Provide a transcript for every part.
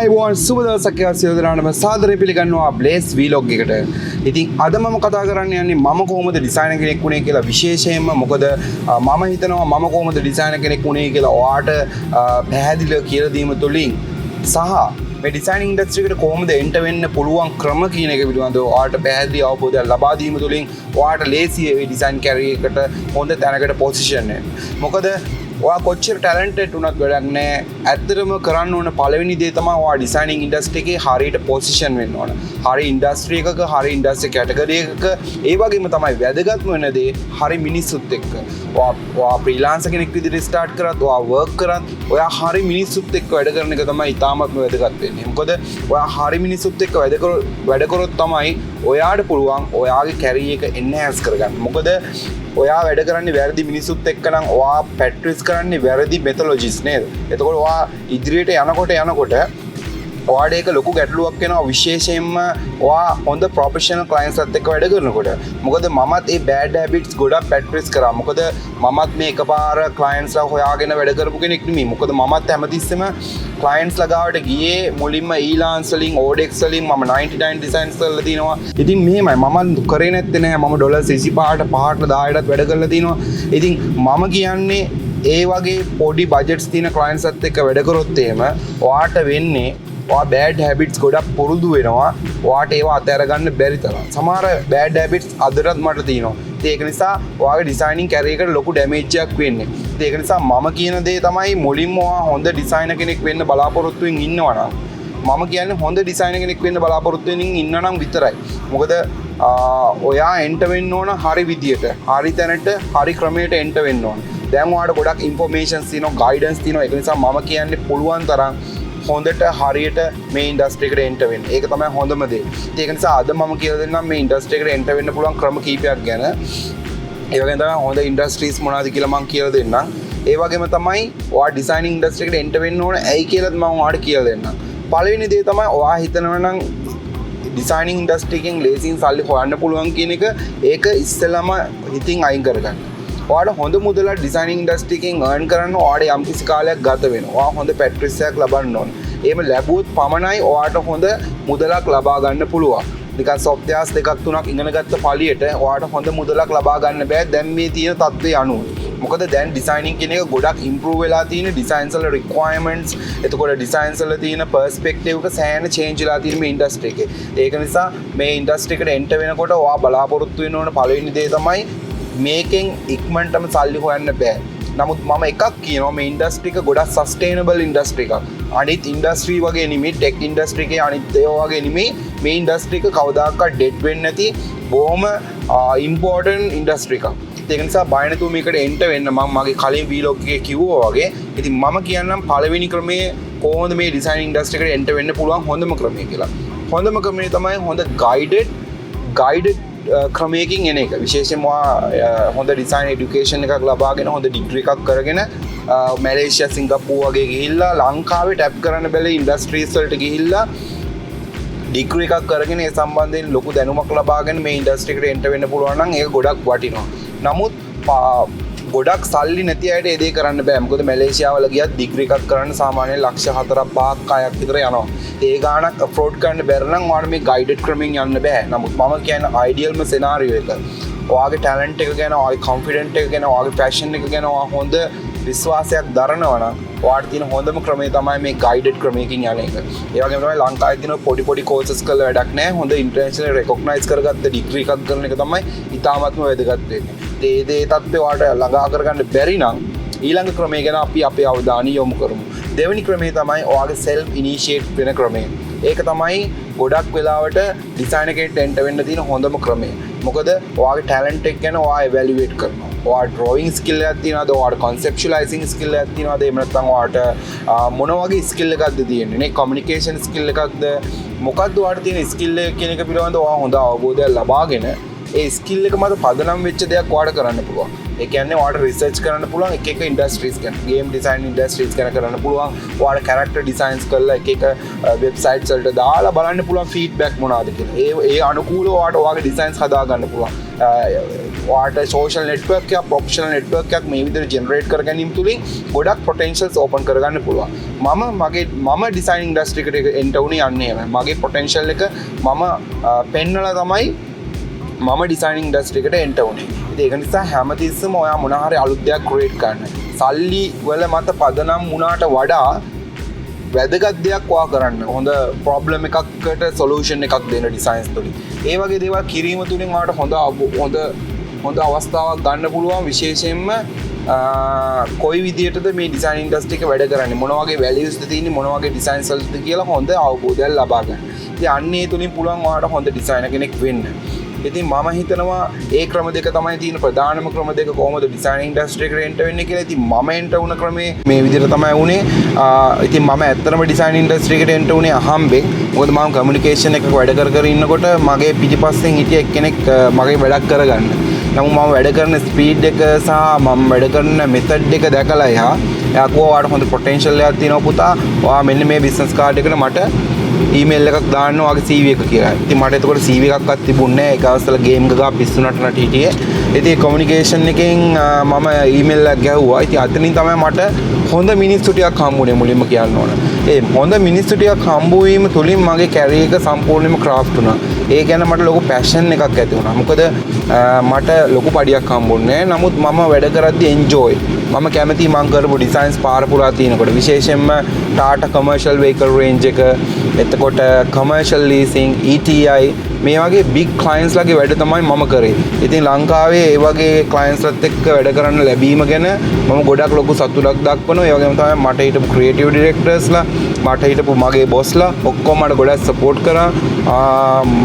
Ivan සුබ දවසක් සියලු දෙනාටම සාදරයෙන් පිළිගන්නවා Blace vlog එකට. ඉතින් අද මම කතා කරන්න යන්නේ මම කොහොමද ඩිසයිනර් කෙනෙක් වුණේ කියලා විශේෂයෙන්ම මොකද මම හිතනවා මම කොහොමද ඩිසයිනර් කෙනෙක් වුණේ කියලා ඔයාට පැහැදිලිව කියලා දීම තුළින් සහ මේ ඩිසයිනින් ඉන්ඩස්ට්‍රි එකට කොහොමද එන්ටර් වෙන්න පුළුවන් ක්‍රම කියන එක පිළිබඳව ඔයාට පැහැදිලි අවබෝධයක් ලබා දීම තුළින් ඔයාට ලේසියි මේ ඩිසයින් කැරියර් එකට හොඳ තැනකට පොසිෂන් වෙන්න. මොකද ඔයා කොච්චර ටැලන්ටඩ් වුණත් වැඩක් නැහැ. ඇත්තටම කරන්න ඕන පළවෙනි දේ තමයි ඔයා ඩිසයිනින් ඉන්ඩස්ට්‍රි එකේ හරියට පොසිෂන් වෙන්න ඕන. හරි ඉන්ඩස්ට්‍රි එකක, හරි ඉන්ඩස්ට්‍රි කැටගරි එකක, ඒ වගේම තමයි වැදගත්ම වෙන දේ හරි මිනිස්සුත් එක්ක. ඔයා ෆ්‍රීලාන්සර් කෙනෙක් විදිහට ස්ටාර්ට් කරත්, ඔයා වර්ක් කරත්, ඔයා හරි මිනිස්සුත් එක්ක වැඩ කරන එක තමයි ඉතාමත්ම වැදගත් වෙන්නේ. මොකද ඔයා හරි මිනිස්සුත් එක්ක වැඩ කරොත් තමයි ඔයාට පුළුවන් ඔයාගේ කැරියර් එක එන්හෑන්ස් කරගන්න. මොකද ඔයා වැඩ කරන්නේ වැරදි මිනිස්සුත් එක්ක නම් ඔයා පැට්‍රිස් කරන්නේ වැරදි මෙතොලොජිස් නේද? එතකොට ඔයා ඉදිරියට යනකොට ඔයාට ඒක ලොකු ගැටලුවක් වෙනවා විශේෂයෙන්ම ඔයා හොඳ ප්‍රොෆෙෂනල් ක්ලයන්ට්ස්ලත් එක්ක වැඩ කරනකොට. මොකද මමත් ඒ බෑඩ් හැබිට්ස් ගොඩක් පැට්‍රිස් කරා. මොකද මමත් මේ එකපාර ක්ලයන්ට්ස්ලා හොයාගෙන වැඩ කරපු කෙනෙක් නෙමෙයි. මොකද මමත් හැමතිස්සෙම ක්ලයන්ට්ස්ලා ගාවට ගියේ මුලින්ම ඊලාන්ස් වලින්, ඕඩෙක්ස් වලින් මම 99 ඩිසයින්ස් කරලා තිනවා. ඉතින් මෙහෙමයි මම කරේ නැත්තේ නෑ. මම $25ට 5ට 10ටත් වැඩ කරලා තිනවා. ඉතින් මම කියන්නේ ඒ වගේ පොඩි බජට්ස් තියෙන ක්ලයන්ට්ස්ලත් එක්ක වැඩ කරොත් එහෙම ඔයාට වෙන්නේ ඔයා බෑඩ් හැබිට්ස් ගොඩක් පුරුදු වෙනවා. ඔයාට ඒවා අතහැර ගන්න බැරි තරම්. සමහර බෑඩ් හැබිට්ස් අදටත් මට තියෙනවා. ඒක නිසා ඔයාගේ ඩිසයිනින් කැරියර් එකට ලොකු ඩැමේජ් එකක් වෙන්නේ. ඒක නිසා මම කියන දේ තමයි මුලින්ම ඔයා හොඳ ඩිසයිනර් කෙනෙක් වෙන්න බලාපොරොත්තු වෙමින් ඉන්නවා නම් මම කියන්නේ හොඳ ඩිසයිනර් කෙනෙක් වෙන්න බලාපොරොත්තු වෙමින් ඉන්නවා නම් විතරයි. මොකද ඔයා එන්ටර් වෙන්න ඕන හරි විදියට, හරි තැනට, හරි ක්‍රමයට එන්ටර් වෙන්න ඕන. දැන් ඔයාලට ගොඩක් ඉන්ෆෝමේෂන්ස් තියෙනවා, ගයිඩන්ස් තියෙනවා. ඒක නිසා මම කියන්නේ පුළුවන් තරම් හොඳට හරියට මේ ඉන්ඩස්ට්‍රි එකට එන්ටර් වෙන්න. ඒක තමයි හොඳම දේ. ඒක නිසා අද මම කියලා දෙන්නම් මේ ඉන්ඩස්ට්‍රි එකට එන්ටර් වෙන්න පුළුවන් ක්‍රම කීපයක් ගැන. ඒ වගේම තමයි හොඳ ඉන්ඩස්ට්‍රීස් මොනවද කියලා මම කියලා දෙන්නම්. ඒ වගේම තමයි ඔයා ඩිසයිනින් ඉන්ඩස්ට්‍රි එකට එන්ටර් වෙන්න ඕන ඇයි කියලාත් මම ඔයාට කියලා දෙන්නම්. පළවෙනි දේ තමයි ඔයා හිතනවා නම් ඩිසයිනින් ඉන්ඩස්ට්‍රි එකෙන් ලේසියෙන් සල්ලි හොයන්න පුළුවන් කියන එක ඒක ඉස්සෙල්ලාම හිතින් අයින් කරගන්න. ඔයාට හොඳ මුදලක් ඩිසයිනින් ඉන්ඩස්ට්‍රි එකෙන් earn කරන්න ඔයාට යම්කිසි කාලයක් ගත වෙනවා. ඔයා හොඳ පැට්‍රිස් එකක් ලබන්න ඕන. එහෙම ලැබුවොත් පමණයි ඔයාට හොඳ මුදලක් ලබා ගන්න පුළුවන්. නිකන් සොෆ්ට්වෙයාර්ස් දෙකක් තුනක් ඉගෙන ගත්ත පළියට ඔයාට හොඳ මුදලක් ලබා ගන්න බෑ දැන් මේ තියෙන තත්ත්වයේ අනුව. මොකද දැන් ඩිසයිනින් කියන එක ගොඩක් ඉම්ප්‍රූව් වෙලා තියෙන ඩිසයින්ස් වල රික්වයර්මන්ට්ස්, එතකොට ඩිසයින්ස් වල තියෙන පර්ස්පෙක්ටිව් එක සෑහෙන චේන්ජ් වෙලා තියෙන මේ ඉන්ඩස්ට්‍රි එකේ. ඒක නිසා මේ ඉන්ඩස්ට්‍රි එකට එන්ටර් වෙනකොට ඔයා බලාපොරොත්තු වෙන්න ඕන පළවෙනි දේ තමයි මේකෙන් ඉක්මනටම සල්ලි හොයන්න බෑ. නමුත් මම එකක් කියනවා මේ ඉන්ඩස්ට්‍රි එක ගොඩක් සස්ටේනබල් ඉන්ඩස්ට්‍රි එකක්. අනිත් ඉන්ඩස්ට්‍රි වගේ නෙමෙයි, ටෙක් ඉන්ඩස්ට්‍රි එකේ අනිත් ඒවා වගේ නෙමෙයි. මේ ඉන්ඩස්ට්‍රි එක කවදාකවත් ඩෙඩ් වෙන්නේ නැති බොහොම ඉම්පෝටන්ට් ඉන්ඩස්ට්‍රි එකක්. ඒක නිසා බය නැතුව මේකට එන්ටර් වෙන්න මම මගේ කලින් වීලොග් එකේ කිව්වා වගේ. ඉතින් මම කියන්නම් පළවෙනි ක්‍රමය කොහොමද මේ ඩිසයින් ඉන්ඩස්ට්‍රි එකට එන්ටර් වෙන්න පුළුවන් හොඳම ක්‍රමය කියලා. හොඳම ක්‍රමය තමයි හොඳ ගයිඩඩ් ක්‍රමයකින් එන එක. විශේෂයෙන්ම හොඳ ඩිසයින් එඩියුකේෂන් එකක් ලබාගෙන හොඳ ඩිග්‍රී එකක් කරගෙන මැලේසියා, සිංගප්පූර් වගේ ගිහිල්ලා ලංකාවේ ටැප් කරන්න බැල ඉන්ඩස්ට්‍රීස් වලට ගිහිල්ලා ඩිග්‍රී එකක් කරගෙන ඒ සම්බන්ධයෙන් ලොකු දැනුමක් ලබාගෙන මේ ඉන්ඩස්ට්‍රි එකට එන්ටර් වෙන්න පුළුවන් නම් ඒක ගොඩක් වටිනවා. නමුත් ගොඩක් සල්ලි නැති අයට ඒ දේ කරන්න බෑ. මොකද මැලේසියාවල ගියත් ඩිග්‍රී එකක් කරන්න සාමාන්‍යයෙන් ලක්ෂ 4-5ක් 6ක් විතර යනවා. ඒ ගාණක් අප්ලෝඩ් කරන්න බැර නම් ඔයාලට මේ ගයිඩඩ් ක්‍රමෙන් යන්න බෑ. නමුත් මම කියන්නේ අයිඩියල්ම සිනාරියෝ එක. ඔයාගේ ටැලන්ට් එක ගැන, ඔයාගේ කොන්ෆිඩන්ට් එක ගැන, ඔයාගේ පැෂන් එක ගැන ඔයා හොඳ විශ්වාසයක් දරනවා නම් ඔයාට තියෙන හොඳම ක්‍රමය තමයි මේ ගයිඩඩ් ක්‍රමයකින් යන එක. ඒ වගේම තමයි ලංකාවේ තියෙන පොඩි කෝර්සස් කරලා වැඩක් නැහැ. හොඳ ඉන්ටර්නැෂනල් රෙකොග්නයිස් කරගත්ත ඩිග්‍රී එකක් කරන එක තමයි ඉතාමත්ම වැදගත් වෙන්නේ. ඒ තත්ත්වය ඔයාට ළඟා කරගන්න බැරි නම් ඊළඟ ක්‍රමය ගැන අපි අපේ අවධානය යොමු කරමු. දෙවෙනි ක්‍රමය තමයි ඔයාගේ self initiate වෙන ක්‍රමය. ඒක තමයි ගොඩක් වෙලාවට ඩිසයිනර් කෙනෙක්ට එන්ටර් වෙන්න තියෙන හොඳම ක්‍රමය. මොකද ඔයාගේ ටැලන්ට් එක ගැන ඔයා එවැලුවේට් කරනවා. ඔයාට ඩ්‍රොයිං ස්කිල් එකක් තියෙනවද? ඔයාට කන්සෙප්චුවලයිසිං ස්කිල් එකක් තියෙනවද? එහෙම නැත්නම් ඔයාට මොන වගේ ස්කිල් එකක්ද තියෙන්නේ? නේ කමියුනිකේෂන් ස්කිල් එකක්ද? මොකක්ද ඔයාට තියෙන ස්කිල් එක කියන එක පිළිබඳව ඔයා හොඳ අවබෝධයක් ලබාගෙන ඒ ස්කිල් එක මත පදනම් වෙච්ච දෙයක් ඔයාට කරන්න පුළුවන්. ඒ කියන්නේ ඔයාට රිසර්ච් කරන්න පුළුවන් එක ඉන්ඩස්ට්‍රීස් ගැන. ගේම් ඩිසයින් ඉන්ඩස්ට්‍රීස් ගැන කරන්න පුළුවන්. ඔයාට කැරක්ටර් ඩිසයින්ස් කරලා එක වෙබ්සයිට්ස් වලට දාලා බලන්න පුළුවන් ෆීඩ්බැක් මොනවද කියලා. ඒ අනුකූලව ඔයාට ඔයාගේ ඩිසයින්ස් හදා ගන්න පුළුවන්. ඔයාට social network එකක් professional network එකක් මේ විදිහට generate කර ගැනීම තුලින් ගොඩක් potentials open කරගන්න පුළුවන්. මම design industry එකට enter වුණේ යන්නේ එහෙමයි. මගේ potential එක මම පෙන්නලා තමයි මම designing industry එකට enter වුණේ. ඉතින් ඒක නිසා හැමතිස්සෙම ඔයා මොන හරි අලුත් දෙයක් create කරන්න. සල්ලි වල මත පදනම් වුණාට වඩා වැදගත් දෙයක් ඔයා කරන්න. හොඳ problem එකකට solution එකක් දෙන්න designs තුලින්. ඒ වගේ දේවල් කිරීම තුලින් ඔයාට හොඳ අවස්ථාවක් ගන්න පුළුවන්. විශේෂයෙන්ම කොයි විදියටද මේ design industry එක වැඩ කරන්නේ, මොන වගේ values ද තියෙන්නේ, මොන වගේ designs වලද කියලා හොඳ අවබෝධයක් ලබා ගන්න. ඉතින් අන්නේ තුලින් පුළුවන් ඔයාට හොඳ designer කෙනෙක් වෙන්න. ඉතින් මම හිතනවා ඒ ක්‍රම දෙක තමයි තියෙන ප්‍රධානම ක්‍රම දෙක කොහොමද design industry එකට enter වෙන්නේ කියලා. ඉතින් මම enter වුණ ක්‍රමේ මේ විදිහට තමයි වුනේ. ඉතින් මම ඇත්තටම design industry එකට enter වුණේ අහම්බෙන්. මොකද මම communication එකක වැඩ කර ඉන්නකොට මගේ පිටිපස්සෙන් හිටිය එක්කෙනෙක් මගේ වැඩක් කරගන්න. නමුත් මම වැඩ කරන ස්පීඩ් එක සහ මම වැඩ කරන මෙතඩ් එක දැකලා එයා කිව්වා ඔයාට හොඳ පොටෙන්ෂල් එකක් තියෙනවා පුතා. ඔයා මෙන්න මේ බිස්නස් කාඩ් එකට මට ඊමේල් එකක් දාන්න ඔයාගේ CV එක කියලා. ඉතින් මට එතකොට CV එකක්වත් තිබුණේ නැහැ. ඒක අවස්ථාවල ගේම් එකක පිස්සුනට හිටියේ. ඉතින් කමියුනිකේෂන් එකෙන් මම ඊමේල් එකක් ගැහුවා. ඉතින් අතනින් තමයි මට හොඳ මිනිස්සු ටිකක් හම්බුනේ මුලින්ම කියන්න ඕන. ඒ හොඳ මිනිස්සු ටිකක් හම්බ වීම තුලින් මගේ කැරියර් එක සම්පූර්ණයෙන්ම ක්‍රාෆ්ට් වුණා. ඒ ගැන මට ලොකු පැෂන් එකක් ඇති වුණා. මොකද මට ලොකු පඩියක් හම්බුන්නේ නැහැ. නමුත් මම වැඩ කරද්දී එන්ජොයි. මම කැමතියි මම කරපු ඩිසයින්ස් පාර පුරා තියෙනකොට. විශේෂයෙන්ම ටාටා කමර්ෂල් වෙහිකල් රේන්ජ් එක, එතකොට කමර්ෂල් ලීසින්, ETI මේ වගේ big clients ලගේ වැඩ තමයි මම කරේ. ඉතින් ලංකාවේ ඒ වගේ clients ලත් එක්ක වැඩ කරන්න ලැබීම ගැන මම ගොඩක් ලොකු සතුටක් දක්වනවා. ඒ වගේම තමයි මට හිටපු creative directorsලා, මට හිටපු මගේ bossලා ඔක්කොම මට ගොඩක් support කරා.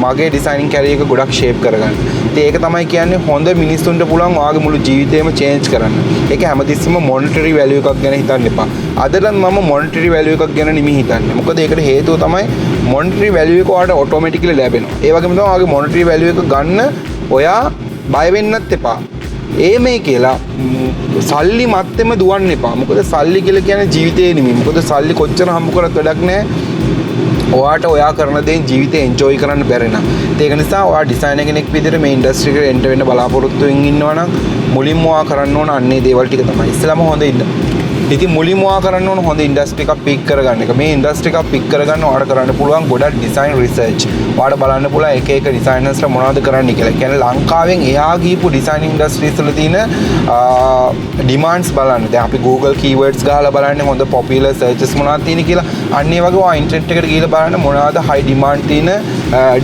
මගේ designing career එක ගොඩක් shape කරගන්න. ඉතින් ඒක තමයි කියන්නේ හොඳ මිනිස්සුන්ට පුළුවන් ඔයාගේ මුළු ජීවිතේම change කරන්න. ඒක හැමතිස්සෙම monetary value එකක් ගැන හිතන්න එපා. අදටත් මම monetary value එකක් ගැන නෙමෙයි හිතන්නේ. මොකද ඒකට හේතුව තමයි monetary value එක ඔයාලට automatically ලැබෙනවා. ඒ වගේම තමයි ඔයාගේ monetary value එක ගන්න ඔයා බය වෙන්නත් එපා. මේ කියලා සල්ලි මත්තෙම දුවන්න එපා. මොකද සල්ලි කියලා කියන්නේ ජීවිතේ නෙමෙයි. මොකද සල්ලි කොච්චර හම්බ කරත් වැඩක් නැහැ. ඔයාට ඔයා කරන දේ ජීවිතේ එන්ජොයි කරන්න බැරි නම්. ඒක නිසා ඔයා ඩිසයිනර් කෙනෙක් විදිහට මේ ඉන්ඩස්ට්‍රි එකට එන්ටර් වෙන්න බලාපොරොත්තු වෙමින් ඉන්නවා නම් මුලින්ම ඔයා කරන්න ඕන අන්නේ දේවල් ටික තමයි. ඉස්සෙල්ලාම හොඳ ඉතින් මුලින්ම ඔයා කරන්න ඕන හොඳ ඉන්ඩස්ට්‍රි එකක් පික් කරගන්න එක. මේ ඉන්ඩස්ට්‍රි එකක් පික් කරගන්න ඔයාට කරන්න පුළුවන් ගොඩක් ඩිසයින් රිසර්ච්. ඔයාට බලන්න පුළුවන් එක එක ඩිසයිනර්ස්ලා මොනවද කරන්නේ කියලා. ඒ කියන්නේ ලංකාවෙන් එහා ගිහපු ඩිසයිනින් ඉන්ඩස්ට්‍රීස් වල තියෙන ඩිමාන්ඩ්ස් බලන්න. දැන් අපි Google keywords ගහලා බලන්නේ හොඳ popular searches මොනවද තියෙන කියලා. අන්න ඒ වගේ ඔයා ඉන්ටර්නෙට් එකට ගිහලා බලන්න මොනවද high demand තියෙන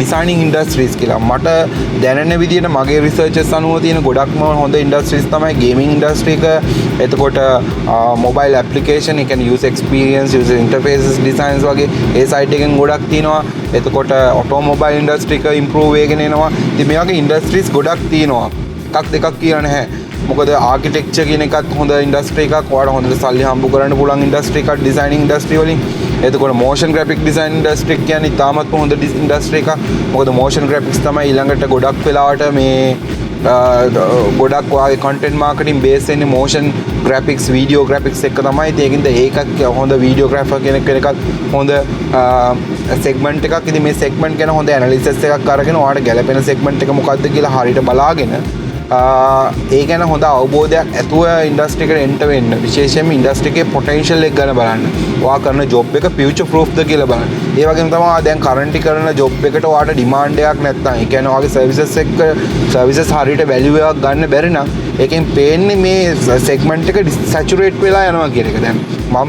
ඩිසයිනින් ඉන්ඩස්ට්‍රීස් කියලා. මට දැනෙන විදිහට මගේ රිසර්චස් අනුව තියෙන ගොඩක්ම හොඳ ඉන්ඩස්ට්‍රීස් තමයි ගේමින් ඉන්ඩස්ට්‍රි එක. එතකොට mobile application, you can use experience, user interfaces, designs වගේ ඒ side එකෙන් ගොඩක් තියෙනවා. එතකොට automobile industry එක improve වෙගෙන එනවා. ඉතින් මේ වගේ industries ගොඩක් තියෙනවා. එකක් දෙකක් කියලා නැහැ. මොකද architecture කියන එකත් හොඳ industry එකක්. ඔයාලට හොඳට සල්ලි හම්බ කරන්න පුළුවන් industry එකක් designing industry වලින්. එතකොට motion graphic design industry එක කියන්නේ තාමත් හොඳ industry එකක්. මොකද motion graphics තමයි ඊළඟට ගොඩක් වෙලාවට මේ ගොඩක් ඔයාගේ content marketing base වෙන්නේ motion graphics, video graphics එක තමයි. ඒකින්ද ඒකත් හොඳ videographer කෙනෙක් වෙන එකත් හොඳ segment එකක්. ඉතින් මේ segment ගැන හොඳ analysis එකක් අරගෙන ඔයාලට ගැලපෙන segment එක මොකක්ද කියලා හරියට බලාගෙන ඒ ගැන හොඳ අවබෝධයක් ඇතුව ඉන්ඩස්ට්‍රි එකට එන්ටර් වෙන්න. විශේෂයෙන්ම ඉන්ඩස්ට්‍රි එකේ potential එක ගැන බලන්න. ඔයා කරන job එක future proof ද කියලා බලන්න. ඒ වගේම තමයි දැන් currently කරන job එකට ඔයාට demand එකක් නැත්නම්, ඒ කියන්නේ ඔයාගේ services හරියට value එකක් ගන්න බැරි නම් ඒකෙන් පේන්නේ මේ segment එක saturate වෙලා යනවා කියන එක. දැන් මම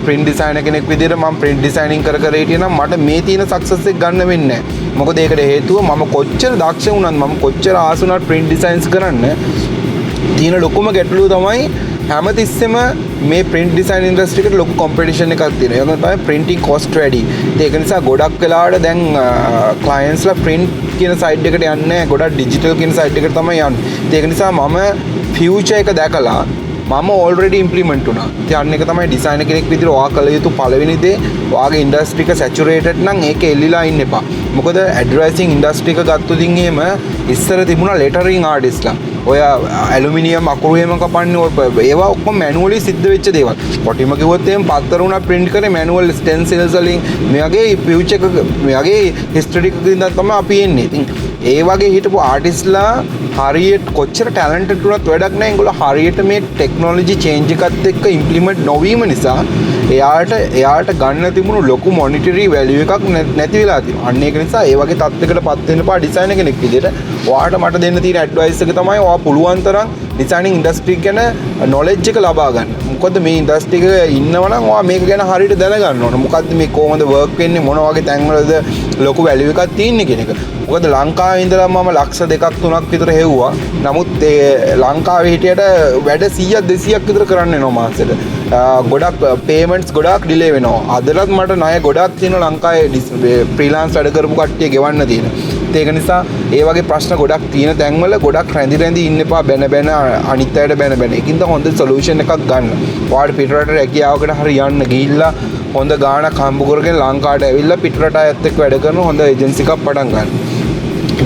print designer කෙනෙක් විදිහට මම print designing කර හිටියනම් මට මේ තියෙන success එක ගන්න වෙන්නේ නැහැ. මොකද ඒකට හේතුව මම කොච්චර දක්ෂ වුණත්, මම කොච්චර ආස වුණත් print designs කරන්න තියෙන ලොකුම ගැටලුව තමයි හැමතිස්සෙම මේ print design industry එකට ලොකු competition එකක් තියෙනවා. ඒක තමයි printing cost වැඩි. ඒක නිසා ගොඩක් වෙලාවට දැන් clientsලා print කියන side එකට යන්නේ නැහැ. ගොඩක් digital කියන side එකට තමයි යන්නේ. ඒක නිසා මම future එක දැකලා මම already implement වුණා. ඉතින් අන්න එක තමයි designer කෙනෙක් විදිහට ඔයා කළ යුතු පළවෙනි දේ. ඔයාගේ industry එක saturated නම් ඒක එල්ලිලා ඉන්න එපා. මොකද advertising industry එක ගත්තොත් එහෙම ඉස්සර තිබුණා lettering artistලා. ඔය ඇලුමිනියම් අකුරු එහෙම කපන්නේ ඒවා ඔක්කොම මැනුවලි සිද්ධ වෙච්ච දේවල්. කොටිම කිව්වොත් එහෙම පත්තර උනා print කරේ මැනුවල් stencils වලින්. මේ වගේ future එක මේ වගේ history එකක ඉඳන් තමයි අපි එන්නේ. ඉතින් ඒ වගේ හිටපු ආටිස්ලා හරියට කොච්චර ටැලන්ටඩ් වුණත් වැඩක් නැහැ. ඒගොල්ලෝ හරියට මේ ටෙක්නොලොජි චේන්ජ් එකත් එක්ක ඉම්ප්ලිමන්ට් නොවීම නිසා එයාට ගන්න තිබුණු ලොකු මොනිටරි වැලියු එකක් නැති වෙලා තියෙනවා. අන්න ඒක නිසා ඒ වගේ තත්යකටපත් වෙන්න පා ඩිසයිනර් කෙනෙක් විදිහට ඔයාට මට දෙන්න තියෙන ඇඩ්වයිස් එක තමයි ඔයා පුළුවන් තරම් ඩිසයිනින් ඉන්ඩස්ට්‍රි ගැන නොලෙජ් එක ලබා ගන්න. මොකද මේ ඉන්ඩස්ට්‍රි එක ඉන්නවනම් ඔයා මේක ගැන හරියට දැනගන්න ඕන. මොකද්ද මේ කොහොමද වර්ක් වෙන්නේ, මොන වගේ තැන්වලද ලොකු වැලියු එකක් තියෙන්නේ කියන එක. මොකද ලංකාවේ ඉඳලා මම ලක්ෂ 2ක් 3ක් විතර හෙව්වා. නමුත් ඒ ලංකාවේ හිටියට වැඩ 100ක් 200ක් විතර කරන්න වෙනවා මාසෙට. ගොඩක් පේමන්ට්ස් ගොඩක් ඩිලේ වෙනවා. අදලත් මට ණය ගොඩක් තියෙනවා ලංකාවේ ෆ්‍රීලාන්ස් වැඩ කරපු කට්ටිය ගෙවන්න තියෙන. ඒක නිසා ඒ වගේ ප්‍රශ්න ගොඩක් තියෙන තැන්වල ගොඩක් රැඳි ඉන්න එපා, බැන අනිත් අයට බැන. ඒකින්ද හොඳ සොලියුෂන් එකක් ගන්න. ඔයාලට පිටරට රැකියාවකට හරි යන්න ගිහිල්ලා හොඳ ගාණක් හම්බ කරගෙන ලංකාවට ඇවිල්ලා පිටරට අයත් එක්ක වැඩ කරන හොඳ ඒජන්සි එකක් පටන් ගන්න.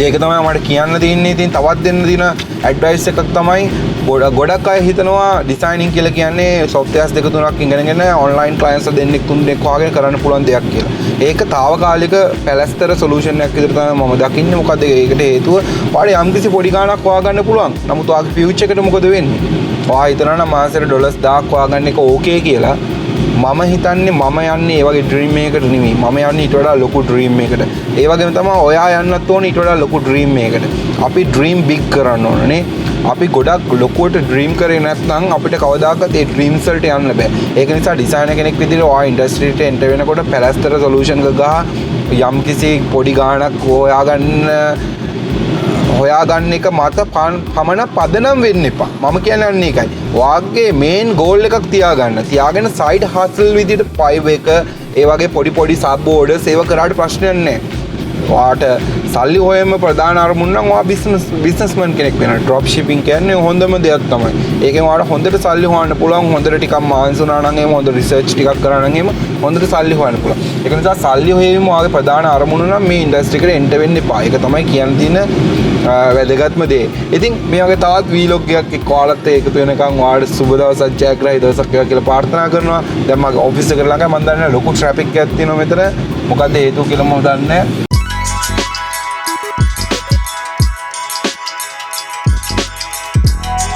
ඒක තමයි මට කියන්න තියෙන්නේ. ඉතින් තවත් දෙන්න දින ඇඩ්වයිස් එකක් තමයි ගොඩක් අය හිතනවා ඩිසයිනින් කියලා කියන්නේ සොෆ්ට්වෙයාර්ස් 2-3ක් ඉගෙනගෙන ඔන්ලයින් ක්ලයන්ට්ස් දෙන්නෙක් 3 වගේ කරන්න පුළුවන් දෙයක් කියලා. ඒක తాවකාලික පැලස්තර සොලියුෂන් එකක් විදිහට තමයි මම දකින්නේ. මොකද ඒකට හේතුව ඔයාලට යම්කිසි පොඩි ගාණක් හොයාගන්න පුළුවන්. නමුත් ඔයාගේ ෆියුචර් එකට මොකද වෙන්නේ? ඔයා හිතනවා නම් මාසෙට $1000ක් හොයාගන්න එක ඕකේ කියලා. මම හිතන්නේ මම යන්නේ ඒ වගේ ඩ්‍රීම් එකකට නෙමෙයි. මම යන්නේ ඊට වඩා ලොකු ඩ්‍රීම් එකකට. ඒ වගේම තමයි ඔයා යන්නත් ඕනේ ඊට වඩා ලොකු ඩ්‍රීම් එකකට. අපි ඩ්‍රීම් බිග් කරන්න ඕනනේ. අපි ගොඩක් ලොකුවට ඩ්‍රීම් කරේ නැත්නම් අපිට කවදාකවත් ඒ ඩ්‍රීම්ස් වලට යන්න බෑ. ඒක නිසා ඩිසයිනර් කෙනෙක් විදිහට ඔයා ඉන්ඩස්ට්‍රියට එන්ටර් වෙනකොට පැලස්තර සොලියුෂන් එක ගහ යම්කිසි පොඩි ගාණක් හොයාගන්න එක මත පමණ පදනම් වෙන්න එපා. මම කියන්නේ ඒකයි. ඔයාගේ මේන් ගෝල් එකක් තියාගෙන සයිඩ් හසල් විදිහට 5 එක ඒ වගේ පොඩි සබ් ඕඩර්ස් ඒව කරාට ප්‍රශ්නයක් නැහැ. ඔයාට සල්ලි හොයම ප්‍රධාන අරමුණ නම් ඔයා බිස්නස්මන් කෙනෙක් වෙනවා. ඩ්‍රොප් ෂිපින් කියන්නේ හොඳම දෙයක් තමයි. ඒකෙන් ඔයාට හොඳට සල්ලි හොයන්න පුළුවන්. හොඳට ටිකක් මාන්සි වුණා නම් එහෙම හොඳ රිසර්ච් ටිකක් කරා නම් එහෙම හොඳට සල්ලි හොයන්න පුළුවන්. ඒක නිසා සල්ලි හොයීම ඔයාගේ ප්‍රධාන අරමුණ නම් මේ ඉන්ඩස්ට්‍රි එකට එන්ටර් වෙන්න එපා. ඒක තමයි කියන්න තියෙන වැදගත්ම දේ. ඉතින් මේ වගේ තවත් වීලොග් එකක් එක්ක ඔයාලත් එකතු වෙනකන් ඔයාලට සුබ දවසක්, ජයග්‍රහී දවසක් වේවා කියලා ප්‍රාර්ථනා කරනවා. දැන් මගේ ඔෆිස් එක ළඟ මම දන්නේ ලොකු ට්‍රැෆික් එකක් තියෙනවා මෙතන. මොකද හේතුව කියලා මම දන්නේ නැහැ.